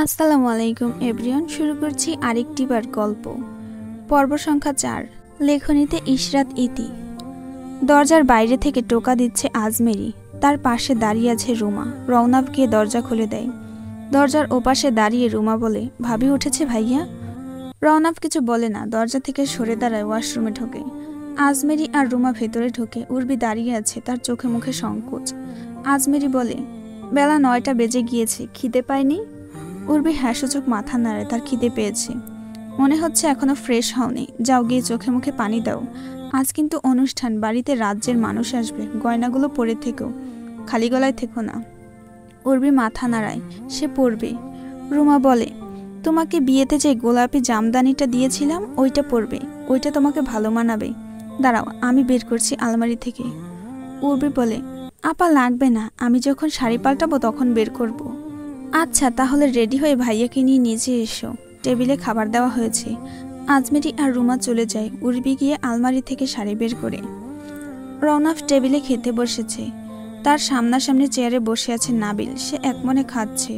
আসসালামু আলাইকুম এভরিওয়ান। শুরু করছি আরেকটিবার গল্প, পর্ব সংখ্যা 4। লেখনীতে ইশরাত ইতি। দরজার বাইরে থেকে টোকা দিচ্ছে আজমেরি। তার পাশে দাঁড়িয়ে আছে রুমা। রওনাফ গিয়ে দরজা খুলে দেয়। দরজার ওপাশে দাঁড়িয়ে রুমা বলে, ভাবি উঠেছে ভাইয়া? রওনাফ কিছু বলে না, দরজা থেকে সরে দাঁড়ায়, ওয়াশরুমে ঢোকে। আজমেরি আর রুমা ভেতরে ঢোকে। উর্বি দাঁড়িয়ে আছে, তার চোখে মুখে সংকোচ। আজমেরি বলে, বেলা 9টা বেজে গিয়েছে, খিদে পায়নি? উর্বি হ্যাঁসূচক মাথা নাড়ে, তার খিদে পেয়েছে। মনে হচ্ছে এখনো ফ্রেশ হওনি, যাও গিয়ে চোখে মুখে পানি দাও। আজ কিন্তু অনুষ্ঠান, বাড়িতে রাজ্যের মানুষ আসবে, গয়নাগুলো পরে থেকো, খালি গলায় থেকো না। উর্বি মাথা নাড়ায়, সে পরবে। রুমা বলে, তোমাকে বিয়েতে যে গোলাপি জামদানিটা দিয়েছিলাম ওইটা পরবে, ওইটা তোমাকে ভালো মানাবে। দাঁড়াও, আমি বের করছি আলমারি থেকে। উর্বি বলে, আপা লাগবে না, আমি যখন শাড়ি পাল্টাবো তখন বের করব। আচ্ছা, তাহলে রেডি হয়ে ভাইয়াকে নিয়ে নিচে এসো, টেবিলে খাবার দেওয়া হয়েছে। আজমেরি আর রুমা চলে যায়। উর্বি গিয়ে আলমারি থেকে শাড়ি বের করে। রওনাফ টেবিলে খেতে বসেছে। তার সামনাসামনি চেয়ারে বসে আছে নাবিল, সে একমনে খাচ্ছে।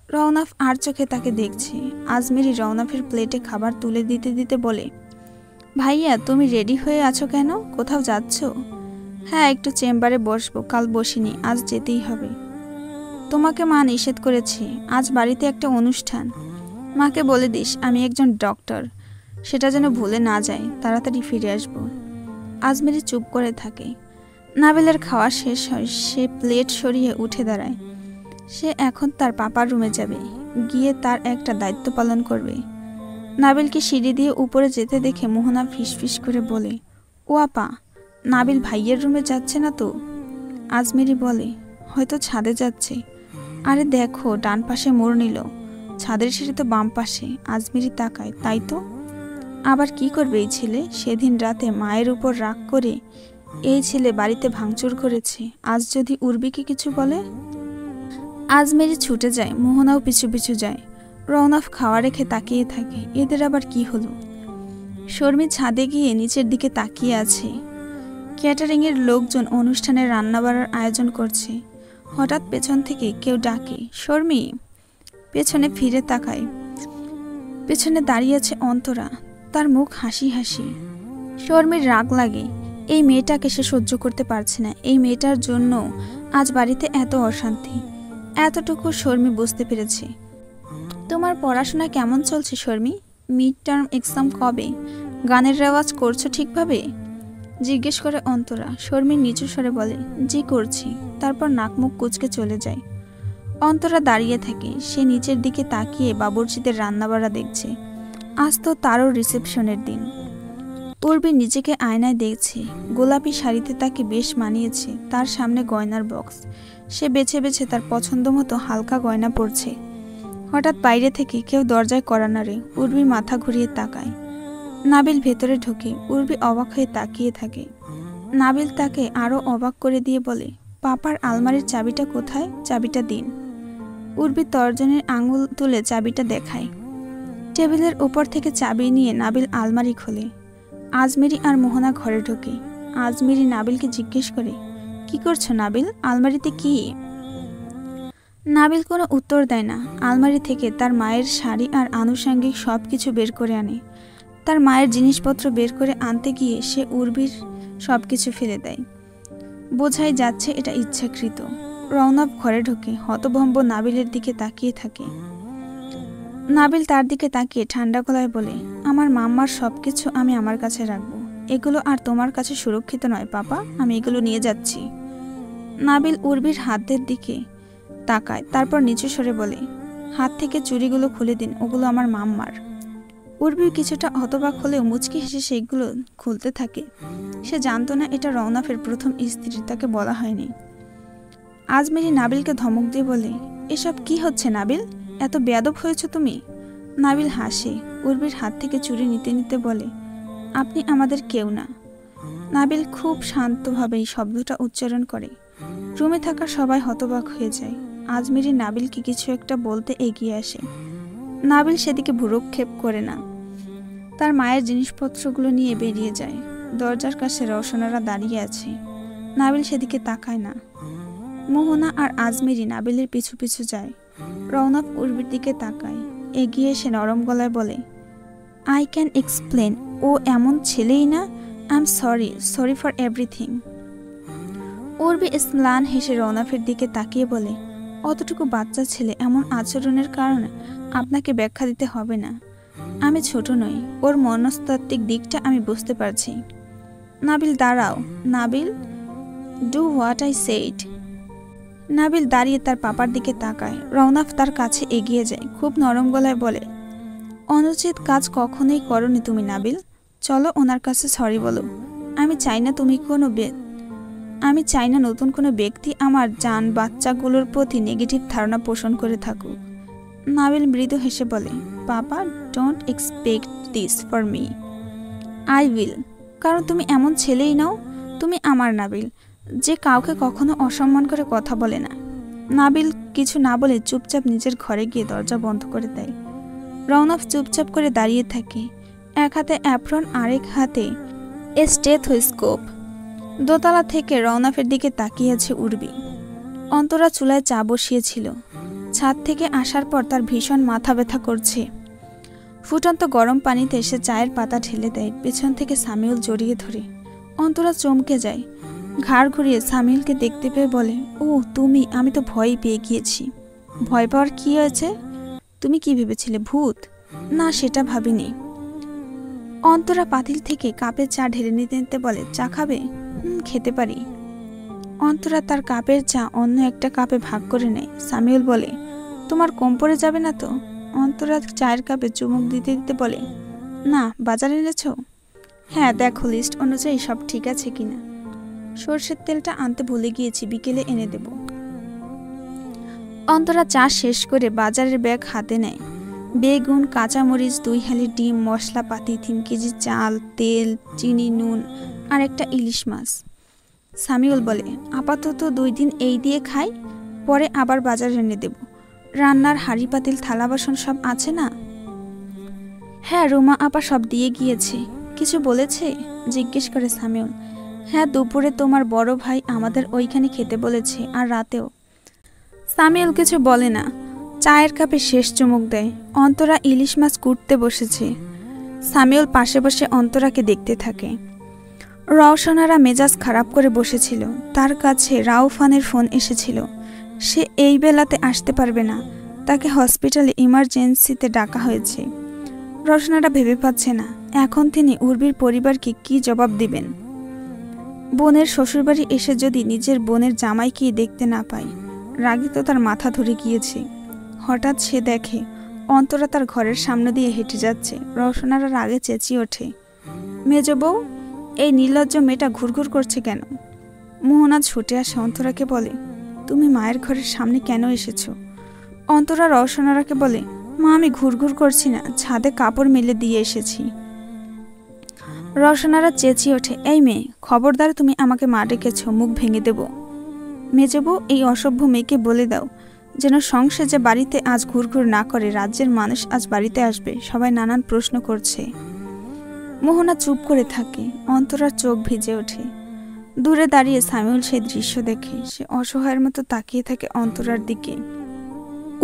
রওনাফ আর চোখে তাকে দেখছে। আজমেরি রওনাফের প্লেটে খাবার তুলে দিতে দিতে বলে, ভাইয়া তুমি রেডি হয়ে আছো কেন? কোথাও যাচ্ছ? হ্যাঁ, একটু চেম্বারে বসবো, কাল বসিনি, আজ যেতেই হবে। তোমাকে মা নিষেধ করেছে, আজ বাড়িতে একটা অনুষ্ঠান। মাকে বলে দিস আমি একজন ডক্টর, সেটা যেন ভুলে না যায়, তাড়াতাড়ি ফিরে আসব। আজমেরি চুপ করে থাকে। নাবিলের খাওয়া শেষ হয়, সে প্লেট সরিয়ে উঠে দাঁড়ায়। সে এখন তার পাপার রুমে যাবে, গিয়ে তার একটা দায়িত্ব পালন করবে। নাবিলকে সিঁড়ি দিয়ে উপরে যেতে দেখে মোহনা ফিসফিস করে বলে, ও আপা, নাবিল ভাইয়ের রুমে যাচ্ছে না তো? আজমেরি বলে, হয়তো ছাদে যাচ্ছে। আরে দেখো, ডান পাশে মোড় নিল, ছাদের সিঁড়ি তো বাম পাশে। আজমেরি তাকায়, তাই তো। আবার কি করবে এই ছেলে? সেদিন রাতে মায়ের উপর রাগ করে এই ছেলে বাড়িতে ভাঙচুর করেছে। আজ যদি উর্বিকে কিছু বলে? আজমেরি ছুটে যায়, মোহনাও পিছু পিছু যায়। রওনাফ খাওয়া রেখে তাকিয়ে থাকে, এদের আবার কি হলো? শর্মি ছাদে গিয়ে নিচের দিকে তাকিয়ে আছে। ক্যাটারিংয়ের লোকজন অনুষ্ঠানের রান্নাবাড়ার আয়োজন করছে। হঠাৎ পেছন থেকে কেউ ডাকে, শর্মি। পেছনে ফিরে তাকায়, পেছনে দাঁড়িয়ে আছে অন্তরা, তার মুখ হাসি হাসি। শর্মির রাগ লাগে, এই মেয়েটাকে সে সহ্য করতে পারছে না। এই মেয়েটার জন্য আজ বাড়িতে এত অশান্তি। এতটুকু শর্মি বুঝতে পেরেছে। তোমার পড়াশোনা কেমন চলছে শর্মি? মিড টার্ম এক্সাম কবে? গানের রেওয়াজ করছো ঠিকভাবে? জিজ্ঞেস করে অন্তরা। শর্মি নিচু স্বরে বলে, জি করছি। তারপর নাক মুখ কুঁচকে চলে যায়। অন্তরা দাঁড়িয়ে থাকে, সে নিচের দিকে তাকিয়ে বাবুর্চিদের রান্নাবাড়া দেখছে। আজ তো তারও রিসেপশনের দিন। উর্বি নিজেকে আয়নায় দেখছে, গোলাপি শাড়িতে তাকে বেশ মানিয়েছে। তার সামনে গয়নার বক্স, সে বেছে বেছে তার পছন্দ মতো হালকা গয়না পরছে। হঠাৎ বাইরে থেকে কেউ দরজায় কড়া নাড়ে। উর্বি মাথা ঘুরিয়ে তাকায়। নাবিল ভেতরে ঢোকে। উর্বি অবাক হয়ে তাকিয়ে থাকে। নাবিল তাকে আরও অবাক করে দিয়ে বলে, পাপার আলমারির চাবিটা কোথায়? চাবিটা দিন। উর্বি তর্জনের আঙুল তুলে চাবিটা দেখায়। টেবিলের ওপর থেকে চাবি নিয়ে নাবিল আলমারি খোলে। আজমেরি আর মোহনা ঘরে ঢোকে। আজমেরি নাবিলকে জিজ্ঞেস করে, কি করছো নাবিল? আলমারিতে কি? নাবিল কোনো উত্তর দেয় না। আলমারি থেকে তার মায়ের শাড়ি আর আনুষঙ্গিক সব কিছু বের করে আনে। তার মায়ের জিনিসপত্র বের করে আনতে গিয়ে সে উর্বির সব কিছু ফেলে দেয়। বোঝাই যাচ্ছে এটা ইচ্ছাকৃত। রওনাফ ঘরে ঢোকে, হতভম্ব নাবিলের দিকে তাকিয়ে থাকে। নাবিল তার দিকে তাকিয়ে ঠান্ডা গলায় বলে, আমার মাম্মার সব কিছু আমি আমার কাছে রাখবো। এগুলো আর তোমার কাছে সুরক্ষিত নয় পাপা, আমি এগুলো নিয়ে যাচ্ছি। নাবিল উর্বির হাতের দিকে তাকায়, তারপর নিচু স্বরে বলে, হাত থেকে চুড়িগুলো খুলে দিন, ওগুলো আমার মাম্মার। উর্বি কিছুটা হতবাক হলেও মুচকি হেসে সেগুলো খুলতে থাকে। সে জানতো না এটা রওনাফের প্রথম স্ত্রী, তাকে বলা হয়নি। আজমেরি নাবিলকে ধমক দিয়ে বলে, এসব কি হচ্ছে নাবিল? এত বেয়াদব হয়েছ তুমি? নাবিল হাসে। উর্বির হাত থেকে চুড়ি নিতে নিতে বলে, আপনি আমাদের কেউ না। নাবিল খুব শান্তভাবে এই শব্দটা উচ্চারণ করে। রুমে থাকা সবাই হতবাক হয়ে যায়। আজমেরি নাবিলকে কিছু একটা বলতে এগিয়ে আসে। নাবিল সেদিকে ভ্রুক্ষেপ করে না, তার মায়ের জিনিসপত্রগুলো নিয়ে বেরিয়ে যায়। দরজার কাছে রওশনারা দাঁড়িয়ে আছে। নাবিল সেদিকে তাকায় না। মোহনা আর আজমেরি নাবিলের পিছু পিছু যায়। রৌনক উর্বির দিকে তাকায়, এগিয়ে এসে নরম গলায় বলে, আই ক্যান এক্সপ্লেন। ও এমন ছেলেই না। I am sorry for everything. Urvi ম্লান হেসে রৌনকের দিকে তাকিয়ে বলে, অতটুকু বাচ্চা ছেলে এমন আচরণের কারণে আপনাকে ব্যাখ্যা দিতে হবে না। আমি ছোট নই, ওর মনস্তাত্ত্বিক দিকটা আমি বুঝতে পারছি। নাবিল দাঁড়াও। Nabil, do what I said. Nabil দাঁড়িয়ে তার পাপার দিকে তাকায়। রৌনক তার কাছে এগিয়ে যায়, খুব নরম গলায় বলে, অনুচিত কাজ কখনোই করনি তুমি নাবিল। চলো ওনার কাছে সরি বলো। আমি চাই না নতুন কোনো ব্যক্তি আমার জান বাচ্চাগুলোর প্রতি নেগেটিভ ধারণা পোষণ করে থাকুক। নাবিল মৃদু হেসে বলে, papa, don't expect this for me. I will, কারণ তুমি এমন ছেলেই নাও। তুমি আমার নাবিল, যে কাউকে কখনো অসম্মান করে কথা বলে না। নাবিল কিছু না বলে চুপচাপ নিজের ঘরে গিয়ে দরজা বন্ধ করে দেয়। রৌনক চুপচাপ করে দাঁড়িয়ে থাকে, এক হাতে অ্যাপ্রন, আরেক হাতে স্টেথোস্কোপ। দোতলা থেকে রৌনকের দিকে তাকিয়ে আছে উর্বি। অন্তরা চুলায় চা বসিয়েছিল। ছাদ থেকে আসার পর তার ভীষণ মাথা ব্যথা করছে। ফুটন্ত গরম পানিতে সে চায়ের পাতা ঢেলে দেয়। পেছন থেকে সামিউল জড়িয়ে ধরে। অন্তরা চমকে যায়, ঘাড় ঘুরিয়ে সামিউলকে দেখতে পেয়ে বলে, ও তুমি? আমি তো ভয়ই পেয়ে গিয়েছি। ভয় পাওয়ার কি হয়েছে? তুমি কি ভেবেছিলে, ভূত? না, সেটা ভাবিনি। অন্তরা পাতিল থেকে কাপে চা ঢেলে নিতে নিতে বলে, চা খাবে? খেতে পারি। অন্তরা তার কাপের চা অন্য একটা কাপে ভাগ করে নেয়। সামিউল বলে, তোমার কম পড়ে যাবে না তো? অন্তরা চায়ের কাপে চুমুক দিতে দিতে বলে, না। বাজারে এনেছ? হ্যাঁ, দেখো লিস্ট অনুযায়ী সব ঠিক আছে কিনা। সর্ষের তেলটা আনতে ভুলে গিয়েছি, বিকেলে এনে দেব। অন্তরা চা শেষ করে বাজারের ব্যাগ হাতে নেয়। বেগুন, কাঁচামরিচ, 2 হালি ডিম, মশলাপাতি, 3 কেজি চাল, তেল, চিনি, নুন আর একটা ইলিশ মাছ। সামিউল বলে, আপাতত 2 দিন এই দিয়ে খাই, পরে আবার বাজারে এনে দেব। রান্নার হাঁড়ি পাতিল থালা বাসন সব আছে না? হ্যাঁ, রুমা আপা সব দিয়ে গিয়েছে। কিছু বলেছে? জিজ্ঞেস করে সামিউল। হ্যাঁ, দুপুরে তোমার বড় ভাই আমাদের ওইখানে খেতে বলেছে, আর রাতেও। সামিউল কিছু বলে না, চায়ের কাপে শেষ চুমুক দেয়। অন্তরা ইলিশ মাছ কুটতে বসেছে। সামিউল পাশে বসে অন্তরাকে দেখতে থাকে। রওশনারা মেজাজ খারাপ করে বসেছিল। তার কাছে রাউফানের ফোন এসেছিল। সে এই বেলাতে আসতে পারবে না, তাকে হসপিটালে ইমার্জেন্সিতে ডাকা হয়েছে। রওশনারা ভেবে পাচ্ছে না এখন তিনি উর্বির পরিবারকে কি জবাব দিবেন। বোনের শ্বশুরবাড়ি এসে যদি নিজের বোনের জামাইকে দেখতে না পায়, রাগে তো তার মাথা ধরে গিয়েছে। হঠাৎ সে দেখে অন্তরা তার ঘরের সামনে দিয়ে হেঁটে যাচ্ছে। রওশনারা রাগে চেঁচিয়ে ওঠে, মেজ বউ, এই নির্লজ্জ মেয়েটা ঘুরঘুর করছে কেন? মোহনা ছুটে আসে অন্তরাকে বলে, তুমি মায়ের ঘরের সামনে কেন এসেছো? অন্তরা রওশনারাকে বলে, মা, আমি ঘুরঘুর করছি না, ছাদে কাপড় মেলে দিয়ে এসেছি। রওশনারা চেঁচিয়ে ওঠে, এই মেয়ে, খবরদার, তুমি আমাকে মা ডেকেছ, মুখ ভেঙে দেব। মেজবউ, এই অসভ্য মেয়েকে বলে দাও যেন সংসার যে বাড়িতে আজ ঘুরঘুর না করে। রাজ্যের মানুষ আজ বাড়িতে আসবে, সবাই নানান প্রশ্ন করছে। মোহনা চুপ করে থাকে। অন্তরার চোখ ভিজে ওঠে। দূরে দাঁড়িয়ে সামিউল সেই দৃশ্য দেখে। সে অসহায়ের মতো তাকিয়ে থাকে অন্তরার দিকে।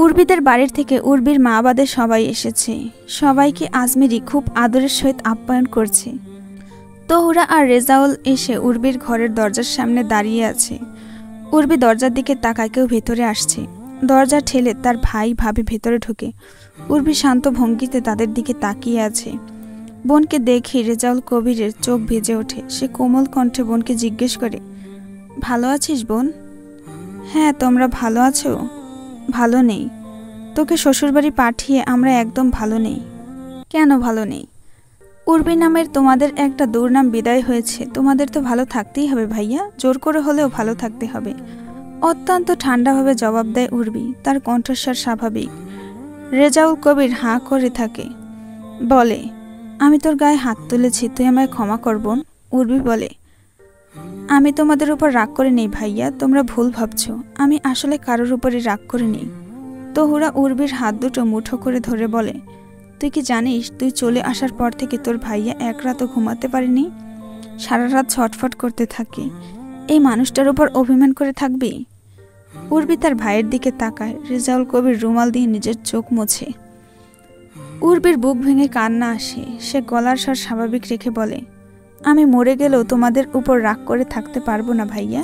উর্বিদের বাড়ির থেকে উর্বির মা বাদে সবাই এসেছে। সবাইকে আজমেরি খুব আদরের সহিত আপ্যায়ন করছে। তহুরা আর রেজাউল এসে উর্বির ঘরের দরজার সামনে দাঁড়িয়ে আছে। উর্বি দরজার দিকে তাকায়, কেউ ভেতরে আসছে। দরজা ঠেলে তার ভাই ভাবি ভেতরে ঢোকে। উর্বি শান্ত ভঙ্গিতে তাদের দিকে তাকিয়ে আছে। বোনকে দেখে রেজাউল কবিরের চোখ ভেজে ওঠে। সে কোমল কণ্ঠে বোনকে জিজ্ঞেস করে, ভালো আছিস বোন? হ্যাঁ, তোমরা ভালো আছো? ভালো নেই। তোকে শ্বশুরবাড়ি পাঠিয়ে আমরা একদম ভালো নেই। কেন ভালো নেই? উর্বি নামের তোমাদের একটা দুর্নাম বিদায় হয়েছে। তোমাদের তো ভালো থাকতেই হবে ভাইয়া, জোর করে হলেও ভালো থাকতে হবে। অত্যন্ত ঠান্ডাভাবে জবাব দেয় উর্বি। তার কণ্ঠস্বর স্বাভাবিক। রেজাউল কবির হাঁ করে থাকে, বলে, আমি তোর গায়ে হাত তুলেছি, তুই আমায় ক্ষমা কর বোন। উর্বি বলে, আমি তোমাদের উপর রাগ করে নেই ভাইয়া, তোমরা ভুল ভাবছো। আমি আসলে কারোর উপরই রাগ করে নেই। তহুরা উর্বির হাত দুটো মুঠো করে ধরে বলে, তুই কি জানিস, তুই চলে আসার পর থেকে তোর ভাইয়া এক রাতও ঘুমাতে পারেনি। সারা রাত ছটফট করতে থাকে। এই মানুষটার উপর অভিমান করে থাকবি? উর্বি তার ভাইয়ের দিকে তাকায়। রেজাউল কবির রুমাল দিয়ে নিজের চোখ মোছে। উর্বির বুক ভেঙে কান্না আসে। সে গলার স্বর স্বাভাবিক রেখে বলে, আমি মরে গেলেও তোমাদের উপর রাগ করে থাকতে পারবো না ভাইয়া।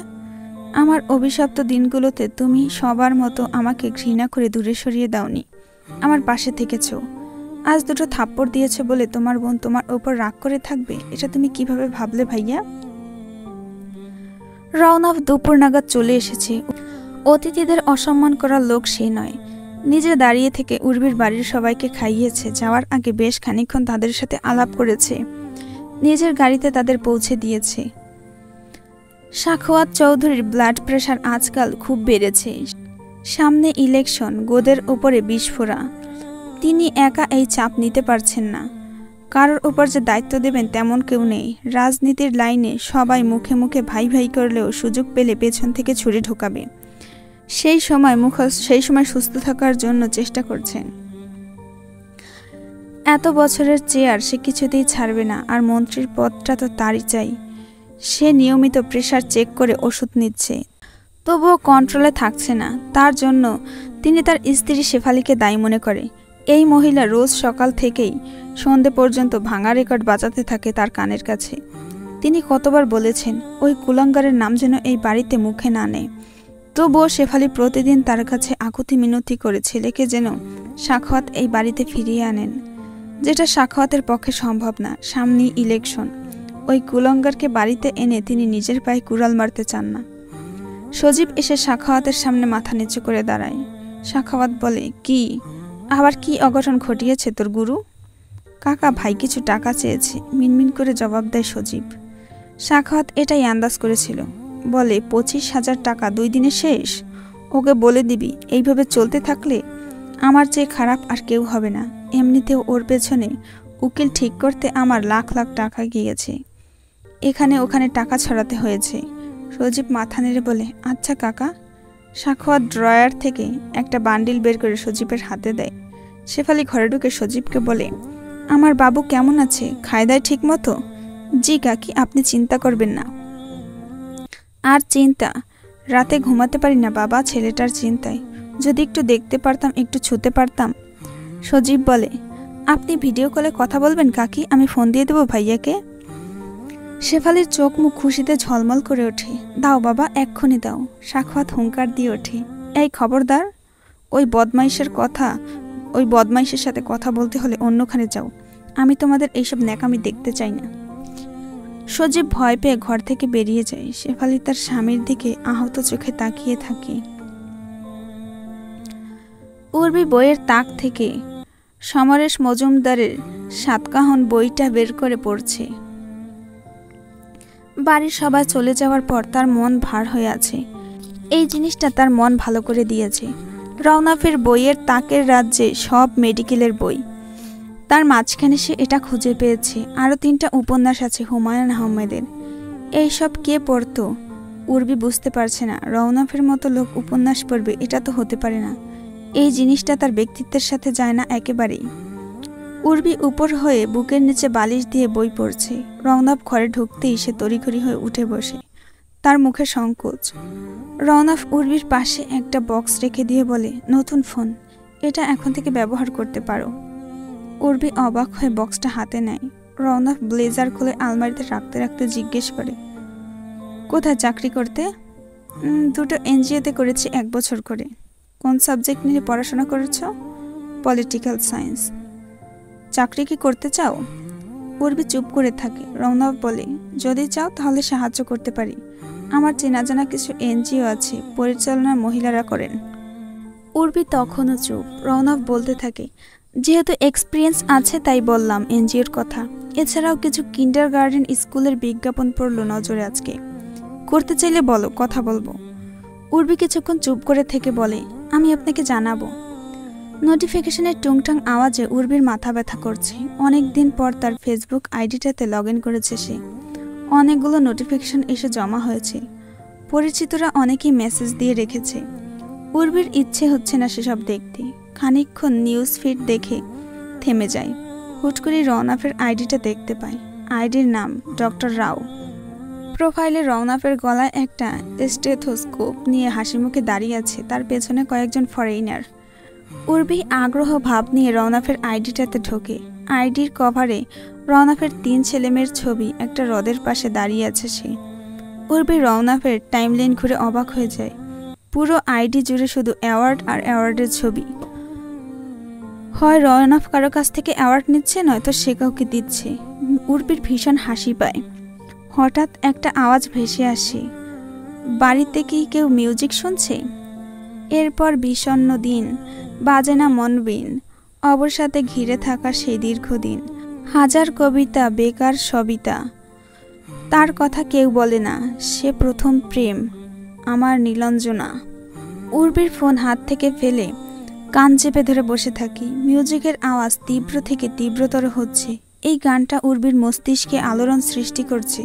আমার অভিশপ্ত দিনগুলোতে তুমি সবার মতো আমাকে ঘৃণা করে দূরে সরিয়ে দাওনি, আমার পাশে থেকেছো। আজ দুটো থাপ্পড় দিয়েছে বলে তোমার বোন তোমার উপর রাগ করে থাকবে, এটা তুমি কিভাবে ভাবলে ভাইয়া? রওনক দুপুর নাগাদ চলে এসেছে। অতিথিদের অসম্মান করার লোক সে নয়। নিজে দাঁড়িয়ে থেকে উর্বির বাড়ির সবাইকে খাইয়েছে। যাওয়ার আগে বেশ খানিকক্ষণ তাদের সাথে আলাপ করেছে। নিজের গাড়িতে তাদের পৌঁছে দিয়েছে। সাখাওয়াত চৌধুরীর ব্লাড প্রেশার আজকাল খুব বেড়েছে। সামনে ইলেকশন, গোদের উপরে বিস্ফোরা। তিনি একা এই চাপ নিতে পারছেন না। কারোর উপর যে দায়িত্ব দেবেন তেমন কেউ নেই। রাজনীতির লাইনে সবাই মুখে মুখে ভাই ভাই করলেও সুযোগ পেলে পেছন থেকে ছুরি ঢোকাবে। সেই সময় সুস্থ থাকার জন্য চেষ্টা করছেন। এত বছরের চেয়ার সে কিছুতেই ছাড়বে না, আর মন্ত্রীর পদটা তো তারই চাই। সে নিয়মিত প্রেশার চেক করে ওষুধ নিচ্ছে, তবুও কন্ট্রোলে থাকছে না। তার জন্য তিনি তার স্ত্রী শেফালিকে দায়ী মনে করে। এই মহিলা রোজ সকাল থেকেই সন্ধে পর্যন্ত ভাঙা রেকর্ড বাজাতে থাকে তার কানের কাছে। তিনি কতবার বলেছেন ওই কুলাঙ্গারের নাম যেন এই বাড়িতে মুখে না নেয়, তবুও শেফালি প্রতিদিন তার কাছে আকুতি মিনতি করে ছেলেকে যেন সাখাওয়াত এই বাড়িতে ফিরিয়ে আনেন, যেটা সাখাওয়াতের পক্ষে সম্ভব না। সামনেই ইলেকশন, ওই কুলাঙ্গারকে বাড়িতে এনে তিনি নিজের পায়ে কুড়াল মারতে চান না। সজীব এসে সাখাওয়াতের সামনে মাথা নিচু করে দাঁড়ায়। সাখাওয়াত বলে, কি আবার কি অঘটন ঘটিয়েছে তোর গুরু? কাকা, ভাই কিছু টাকা চেয়েছে, মিনমিন করে জবাব দেয় সজীব। সাখাওয়াত এটাই আন্দাজ করেছিল। বলে, 25,000 টাকা 2 দিনে শেষ? ওকে বলে দিবি এইভাবে চলতে থাকলে আমার চেয়ে খারাপ আর কেউ হবে না। এমনিতেও ওর পেছনে উকিল ঠিক করতে আমার লাখ লাখ টাকা গিয়েছে, এখানে ওখানে টাকা ছড়াতে হয়েছে। সজীব মাথা নেড়ে বলে, আচ্ছা কাকা। সাখাওয়াত ড্রয়ার থেকে একটা বান্ডিল বের করে সজীবের হাতে দেয়। শেফালি ঘরে ঢুকে সজীবকে বলে, আমার বাবু কেমন আছে? খায় দায় ঠিক মতো? জি কাকি, আপনি চিন্তা করবেন না। আর চিন্তা? রাতে ঘুমাতে পারি না বাবা ছেলেটার চিন্তায়। যদি একটু দেখতে পারতাম, একটু ছুতে পারতাম। সজীব বলে, আপনি ভিডিও কলে কথা বলবেন কাকি, আমি ফোন দিয়ে দেবো ভাইয়াকে। শেফালির চোখ মুখ খুশিতে ঝলমল করে ওঠে। দাও বাবা, এক্ষুনি দাও। সাখাওয়াত হুঙ্কার দিয়ে ওঠে, এই খবরদার, ওই বদমাইশের সাথে কথা বলতে হলে অন্যখানে যাও। আমি তোমাদের এইসব ন্যাকামি দেখতে চাই না। সজীব ভয় পেয়ে ঘর থেকে বেরিয়ে যায়। শেফালি তার স্বামীর দিকে আহত চোখে তাকিয়ে থাকে। উর্বি বইয়ের তাক থেকে সমরেশ মজুমদারের সাতকাহন বইটা বের করে পড়ছে। বাড়ির সবাই চলে যাওয়ার পর তার মন ভার হয়ে আছে। এই জিনিসটা তার মন ভালো করে দিয়েছে। রওনাফের বইয়ের তাকের রাজ্যে সব মেডিকেলের বই। তার মাঝখানে সে এটা খুঁজে পেয়েছে। আরও 3টা উপন্যাস আছে হুমায়ুন আহমেদের। এইসব কে পড়তো? উর্বি বুঝতে পারছে না। রওনাফের মতো লোক উপন্যাস পড়বে, এটা তো হতে পারে না। এই জিনিসটা তার ব্যক্তিত্বের সাথে যায় না একেবারেই। উর্বি উপর হয়ে বুকের নিচে বালিশ দিয়ে বই পড়ছে। রওনাফ ঘরে ঢুকতেই সে তড়িঘড়ি হয়ে উঠে বসে। তার মুখে সংকোচ। রওনাফ উর্বির পাশে একটা বক্স রেখে দিয়ে বলে, নতুন ফোন, এটা এখন থেকে ব্যবহার করতে পারো। উর্বি অবাক হয়ে বক্সটা হাতে নেয়। রওনাফ ব্লেজার খুলে আলমারিতে রাখতে রাখতে জিজ্ঞেস করে, কোথায় চাকরি করতে? 2টো এনজিওতে করেছি 1 বছর করে। কোন সাবজেক্ট নিয়ে পড়াশোনা করেছ? Political science. চাকরি কি করতে চাও? উর্বি চুপ করে থাকে। রওনাফ বলে, যদি চাও তাহলে সাহায্য করতে পারি। আমার চেনা জানা কিছু এনজিও আছে, পরিচালনা মহিলারা করেন। উর্বি তখনও চুপ। রওনাফ বলতে থাকে, যেহেতু এক্সপিরিয়েন্স আছে তাই বললাম এনজিওর কথা। এছাড়াও কিছু কিন্ডারগার্টেন স্কুলের বিজ্ঞাপন পড়লো নজরে আজকে। করতে চাইলে বলো, কথা বলবো। উর্বি কিছুক্ষণ চুপ করে থেকে বলে, আমি আপনাকে জানাবো। নোটিফিকেশনের টুংটাং আওয়াজে উর্বির মাথা ব্যথা করছে। অনেক দিন পর তার ফেসবুক আইডিটাতে লগ ইন করেছে সে। অনেকগুলো নোটিফিকেশন এসে জমা হয়েছে। পরিচিতরা অনেকেই মেসেজ দিয়ে রেখেছে। উর্বির ইচ্ছে হচ্ছে না সেসব দেখতে। খানিকক্ষণ নিউজ ফিড দেখে থেমে যায়। হুট করে রওনাফের আইডিটা দেখতে পায়। আইডির নাম ডক্টর রাও। প্রোফাইলে রওনাফের গলায় একটা স্টেথোস্কোপ নিয়ে হাসিমুখে দাঁড়িয়ে আছে, তার পেছনে কয়েকজন ফরেইনার। উর্বি আগ্রহ ভাব নিয়ে রওনাফের আইডিটাতে ঢোকে। আইডির কভারে রওনাফের 3 ছেলেমেয়ের ছবি, একটা হ্রদের পাশে দাঁড়িয়ে আছে সে। উর্বি রওনাফের টাইমলাইন ঘুরে অবাক হয়ে যায়। পুরো আইডি জুড়ে শুধু অ্যাওয়ার্ড আর অ্যাওয়ার্ডের ছবি। হয় রওনাফ কারো কাছ থেকে অ্যাওয়ার্ড নিচ্ছে, নয়তো সে কাউকে দিচ্ছে। উর্বির ভীষণ হাসি পায়। হঠাৎ একটা আওয়াজ ভেসে আসে, বাড়িতে কি কেউ মিউজিক শুনছে? এরপর বিষণ্ণ দিন, বাজে না মনবিন, অবসাদে ঘিরে থাকা সেই দীর্ঘদিন। হাজার কবিতা বেকার সবিতা, তার কথা কেউ বলে না, সে প্রথম প্রেম আমার নীলাঞ্জনা। উর্বির ফোন হাত থেকে ফেলে কান চেপে ধরে বসে থাকি। মিউজিকের আওয়াজ তীব্র থেকে তীব্রতর হচ্ছে। এই গানটা উর্বির মস্তিষ্কে আলোড়ন সৃষ্টি করছে।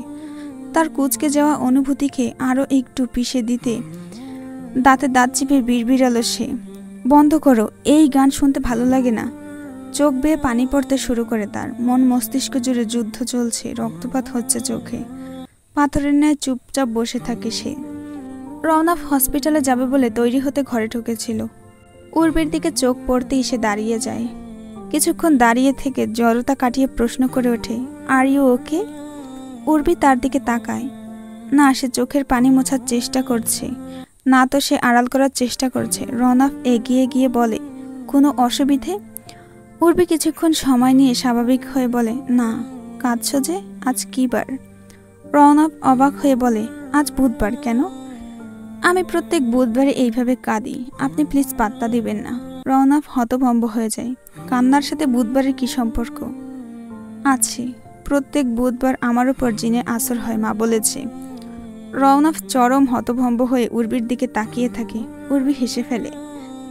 তার কুঁচকে যাওয়া অনুভূতিকে আরও একটু পিষে দিতে দাঁতে দাঁত চেপে বিড়বিড়ালো সে, বন্ধ করো, এই গান শুনতে ভালো লাগে না। চোখ বেয়ে পানি পড়তে শুরু করে তার। মন মস্তিষ্ক জুড়ে যুদ্ধ চলছে, রক্তপাত হচ্ছে চোখে। পাথরের ন্যায় চুপচাপ বসে থাকে সে। রওনাফ হসপিটালে যাবে বলে তৈরি হতে ঘরে ঢুকেছিল। উর্বির দিকে চোখ পড়তেই সে দাঁড়িয়ে যায়। কিছুক্ষণ দাঁড়িয়ে থেকে জড়তা কাটিয়ে প্রশ্ন করে ওঠে, আর ইউ ওকে? উর্বি তার দিকে তাকায় না। সে চোখের পানি মোছার চেষ্টা করছে না, তো সে আড়াল করার চেষ্টা করছে। রওনাফ এগিয়ে গিয়ে বলে, কোনো অসুবিধে? উর্বি কিছুক্ষণ সময় নিয়ে স্বাভাবিক হয়ে বলে, না। কাঁদছ যে? আজ কী বার? রওনাফ অবাক হয়ে বলে, আজ বুধবার। কেন? আমি প্রত্যেক বুধবারে এইভাবে কাঁদি, আপনি প্লিজ পাত্তা দিবেন না। রওনাফ হতভম্ব হয়ে যায়। কান্নার সাথে বুধবারের কি সম্পর্ক? আছে, প্রত্যেক বুধবার আমার উপর জিনের আসর হয়, মা বলেছে। রওনাফ চরম হতভম্ব হয়ে উর্বির দিকে তাকিয়ে থাকে। উর্বি হেসে ফেলে,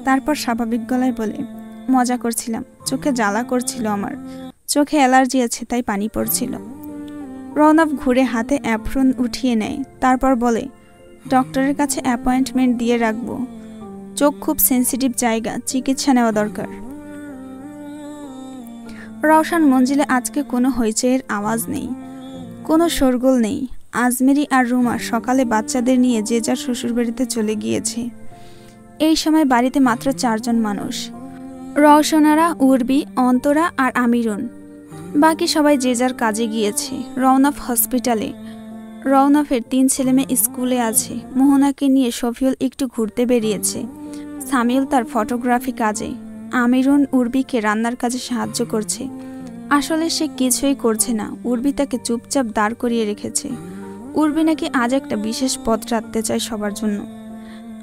তারপর স্বাভাবিক গলায় বলে, মজা করছিলাম, চোখে জ্বালা করছিল আমার, চোখে অ্যালার্জি আছে তাই পানি পড়ছিল। রওনাফ ঘুরে হাতে অ্যাপ্রন উঠিয়ে নেয়, তারপর বলে, ডক্টরের কাছে অ্যাপয়েন্টমেন্ট দিয়ে রাখবো। চোখ খুব সেন্সিটিভ জায়গা, চিকিৎসা নেওয়া দরকার। রওশন মঞ্জিলে আজকে কোনো হইচইয়ের আওয়াজ নেই, কোনো শোরগোল নেই। আজমেরি আর রুমা সকালে বাচ্চাদের নিয়ে যে যার শ্বশুরবাড়িতে চলে গিয়েছে। এই সময় বাড়িতে মাত্র 4 জন মানুষ, রওশনারা, উর্বি, অন্তরা আর আমিরুন। বাকি সবাই যে যার কাজে গিয়েছে। রওনাফ হসপিটালে। রওনাফের 3 ছেলেমেয়ে স্কুলে আছে। মোহনাকে নিয়ে শফিউল একটু ঘুরতে বেরিয়েছে। সামিউল তার ফটোগ্রাফি কাজে। আমিরুন উর্বিকে রান্নার কাজে সাহায্য করছে। আসলে সে কিছুই করছে না, উর্বি তাকে চুপচাপ দাঁড় করিয়ে রেখেছে। উর্বি নাকি আজ একটা বিশেষ পথ রাখতে চায় সবার জন্য।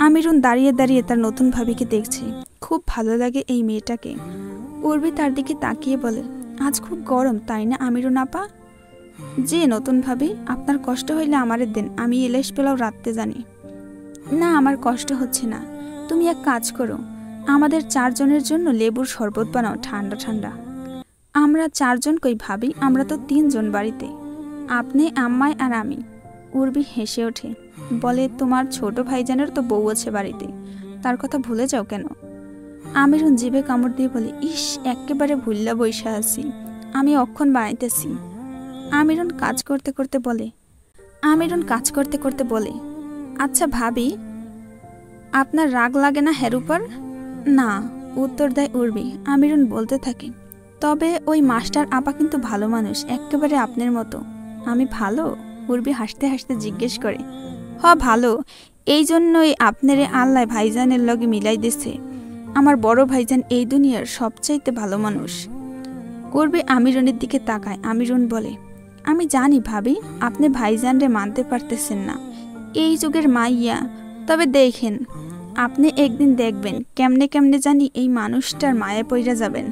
আমিরুন দাঁড়িয়ে দাঁড়িয়ে তার নতুন ভাবিকে দেখছে। খুব ভালো লাগে এই মেয়েটাকে। উর্বি তার দিকে তাকিয়ে বলে, আজ খুব গরম তাই না আমিরুন আপা? যে নতুন ভাবি, আপনার কষ্ট হইলে আমারে দেন, আমি ইলিশ পোলাও রাঁধতে জানি। না, আমার কষ্ট হচ্ছে না। তুমি এক কাজ করো, আমাদের 4 জনের জন্য লেবুর শরবত বানাও, ঠান্ডা ঠান্ডা। আমরা 4 জন কই ভাবি, আমরা তো 3 জন বাড়িতে, আপনি, আম্মাই আর আমি। উর্বি হেসে ওঠে, বলে, তোমার ছোট ভাইজানের তো বউ আছে বাড়িতে, তার কথা ভুলে যাও কেন? আমিরুন জিভে কামড় দিয়ে বলে, ইস, একেবারে ভুল্লা বইসা আছি, আমি অক্ষণ বানাইতেছি। আমিরুন কাজ করতে করতে বলে, আচ্ছা ভাবি, আপনার রাগ লাগে না হের উপর? না, উত্তর দেয় উর্বি। আমিরুন বলতে থাকে, তবে ওই মাস্টার আপা কিন্তু ভালো মানুষ, একেবারে আপনার মতো। আমি ভালো? উর্বি হাসতে হাসতে জিজ্ঞেস করে, হ ভালো, এই জন্যই আপনারে আল্লাহ ভাইজানের লগে মিলাই দিছে। আমার বড় ভাইজান এই দুনিয়ার সবচাইতে ভালো মানুষ। উর্বি আমিরুনের দিকে তাকায়। আমিরুন বলে, আমি জানি ভাবি, আপনি ভাইজানরে মানতে পারতেছেন না, এই যুগের মাইয়া। তবে দেখেন, আপনি একদিন দেখবেন কেমনে কেমনে জানি এই মানুষটার মায়া পইরা যাবেন।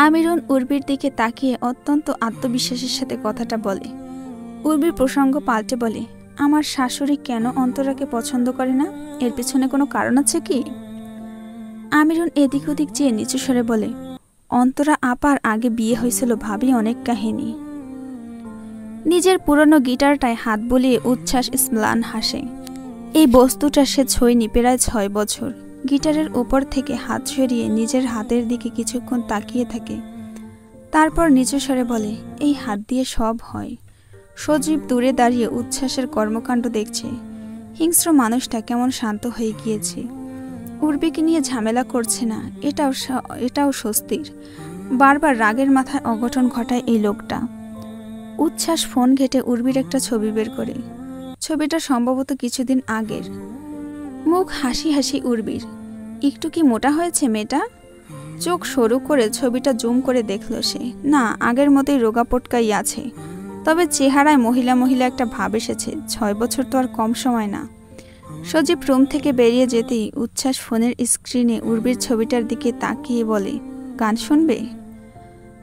আমিরুন উর্বির দিকে তাকিয়ে অত্যন্ত আত্মবিশ্বাসের সাথে কথাটা বলে। উর্বির প্রসঙ্গ পাল্টে বলে, আমার শাশুড়ি কেন অন্তরাকে পছন্দ করে না? এর পিছনে কোনো কারণ আছে কি? আমিরুন এদিক ওদিক চেয়ে নিচু স্বরে বলে, অন্তরা আপার আগে বিয়ে হয়েছিল ভাবি, অনেক কাহিনী। নিজের পুরনো গিটারটায় হাত বুলিয়ে উচ্ছ্বাস ম্লান হাসে। এই বস্তুটা সে ছোঁয়নি প্রায় 6 বছর। গিটারের উপর থেকে হাত সরিয়ে নিজের হাতের দিকে কিছুক্ষণ তাকিয়ে থাকে, তারপর নিচু স্বরে বলে, এই হাত দিয়ে সব হয়। সজীব দূরে দাঁড়িয়ে উচ্ছ্বাসের কর্মকাণ্ড দেখছে। হিংস্র মানুষটা কেমন শান্ত হয়ে গিয়েছে। উর্বিকে নিয়ে ঝামেলা করছে না, এটাও স্বস্তির। বারবার রাগের মাথায় অঘটন ঘটায় এই লোকটা। উচ্ছ্বাস ফোন ঘেঁটে উর্বির একটা ছবি বের করে। ছবিটা সম্ভবত কিছুদিন আগের। মুখ হাসি হাসি উর্বির। একটু কি মোটা হয়েছে মেয়েটা? চোখ সরু করে ছবিটা জুম করে দেখল সে। না, আগের মতোই রোগা পটকাই আছে, তবে চেহারায় মহিলা মহিলা একটা ভাব এসেছে। 6 বছর তো আর কম সময় না। সজীব রুম থেকে বেরিয়ে যেতেই উচ্ছ্বাস ফোনের স্ক্রিনে উর্বির ছবিটার দিকে তাকিয়ে বলে, গান শুনবে?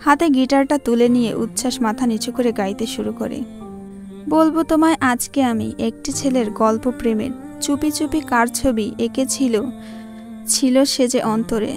হাতে গিটারটা তুলে নিয়ে উচ্ছ্বাস মাথা নিচু করে গাইতে শুরু করে। বলবো তোমায় আজকে আমি একটি ছেলের গল্প প্রেমের, চুপি চুপি কার ছবি এঁকেছিল সে যে অন্তরে,